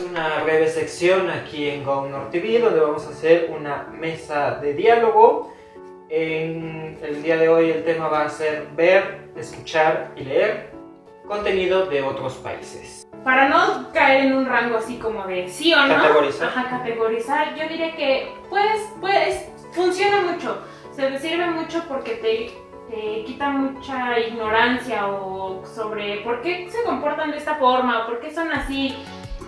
Una breve sección aquí en Go Norte TV, donde vamos a hacer una mesa de diálogo. En el día de hoy el tema va a ser ver, escuchar y leer contenido de otros países. Para no caer en un rango así como de sí o no, categorizar, yo diría que pues funciona mucho, se sirve mucho porque te quita mucha ignorancia o sobre por qué se comportan de esta forma, por qué son así,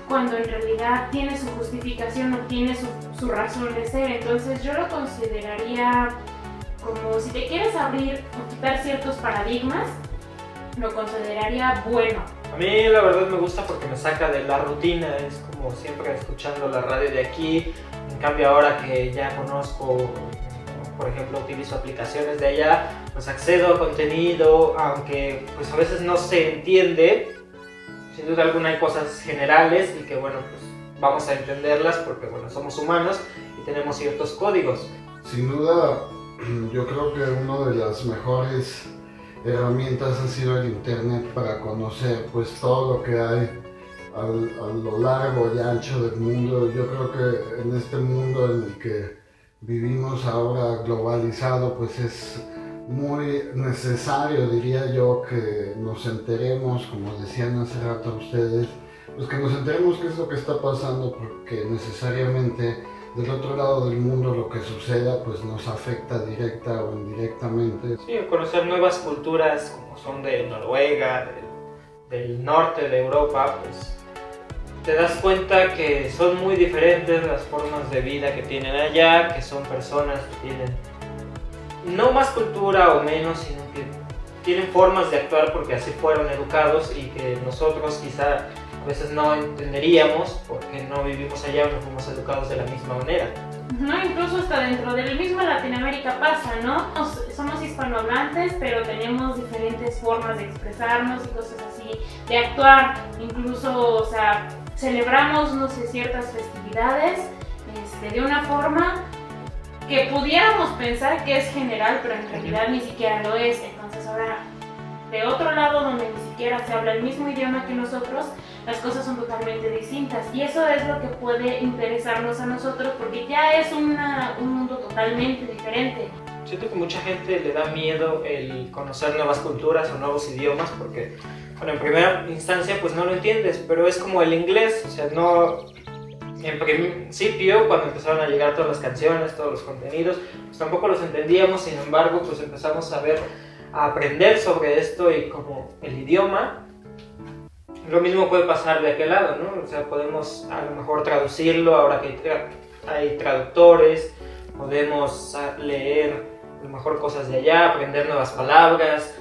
cuando en realidad tiene su justificación o tiene su razón de ser. Entonces yo lo consideraría como si te quieres abrir o quitar ciertos paradigmas, lo consideraría bueno. A mí la verdad me gusta porque me saca de la rutina, es como siempre escuchando la radio de aquí. En cambio ahora que ya conozco, por ejemplo, utilizo aplicaciones de allá, pues accedo a contenido, aunque pues a veces no se entiende. Sin duda alguna hay cosas generales y que bueno, pues vamos a entenderlas porque bueno, somos humanos y tenemos ciertos códigos. Sin duda, yo creo que una de las mejores herramientas ha sido el internet para conocer pues todo lo que hay a lo largo y ancho del mundo. Yo creo que en este mundo en el que vivimos ahora globalizado, pues es muy necesario, diría yo, que nos enteremos, como decían hace rato ustedes, pues que nos enteremos qué es lo que está pasando, porque necesariamente del otro lado del mundo lo que suceda pues nos afecta directa o indirectamente. Sí, conocer nuevas culturas como son de Noruega, del norte de Europa, pues te das cuenta que son muy diferentes las formas de vida que tienen allá, que son personas que tienen no más cultura o menos, sino que tienen formas de actuar porque así fueron educados y que nosotros quizá a veces no entenderíamos porque no vivimos allá o no fuimos educados de la misma manera. No, incluso hasta dentro del mismo Latinoamérica pasa, ¿no? Somos hispanohablantes, pero tenemos diferentes formas de expresarnos y cosas así, de actuar, incluso, o sea, celebramos, no sé, ciertas festividades de una forma que pudiéramos pensar que es general, pero en realidad ni siquiera lo es. Entonces ahora, de otro lado, donde ni siquiera se habla el mismo idioma que nosotros, las cosas son totalmente distintas. Y eso es lo que puede interesarnos a nosotros, porque ya es un mundo totalmente diferente. Siento que mucha gente le da miedo el conocer nuevas culturas o nuevos idiomas porque, bueno, en primera instancia pues no lo entiendes, pero es como el inglés, o sea, no... En principio, cuando empezaron a llegar todas las canciones, todos los contenidos, pues tampoco los entendíamos, sin embargo, pues empezamos a aprender sobre esto y como el idioma. Lo mismo puede pasar de aquel lado, ¿no? O sea, podemos a lo mejor traducirlo ahora que hay traductores, podemos leer a lo mejor cosas de allá, aprender nuevas palabras,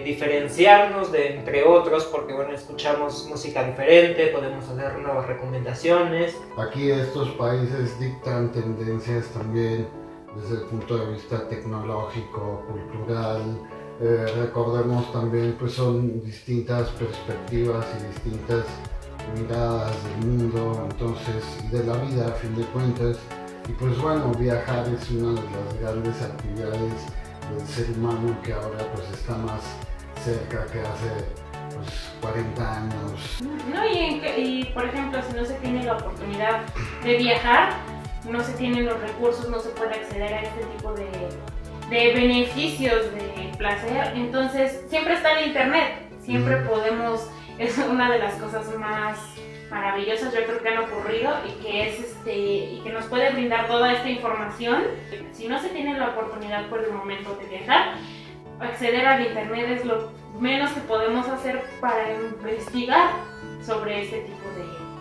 diferenciarnos entre otros porque bueno, escuchamos música diferente, podemos hacer nuevas recomendaciones. Aquí estos países dictan tendencias también desde el punto de vista tecnológico, cultural. Recordemos también pues son distintas perspectivas y distintas miradas del mundo, entonces, y de la vida a fin de cuentas. Y pues bueno, viajar es una de las grandes actividades del ser humano que ahora pues está más cerca que hace pues 40 años. No, y por ejemplo, si no se tiene la oportunidad de viajar, no se tienen los recursos, no se puede acceder a este tipo de beneficios, de placer, entonces siempre está el internet, siempre podemos, es una de las cosas más maravillosas yo creo que han ocurrido y que es y que nos puede brindar toda esta información. Si no se tiene la oportunidad por el momento de viajar, acceder al internet es lo menos que podemos hacer para investigar sobre este tipo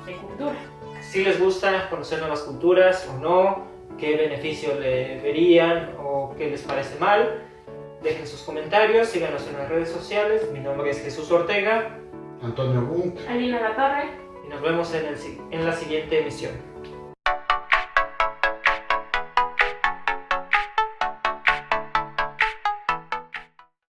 de cultura. Si les gusta conocer nuevas culturas o no, qué beneficio le verían o qué les parece mal, dejen sus comentarios, síganos en las redes sociales. Mi nombre es Jesús Ortega, Antonio Bunt, Alina Latorre. y nos vemos en la siguiente emisión.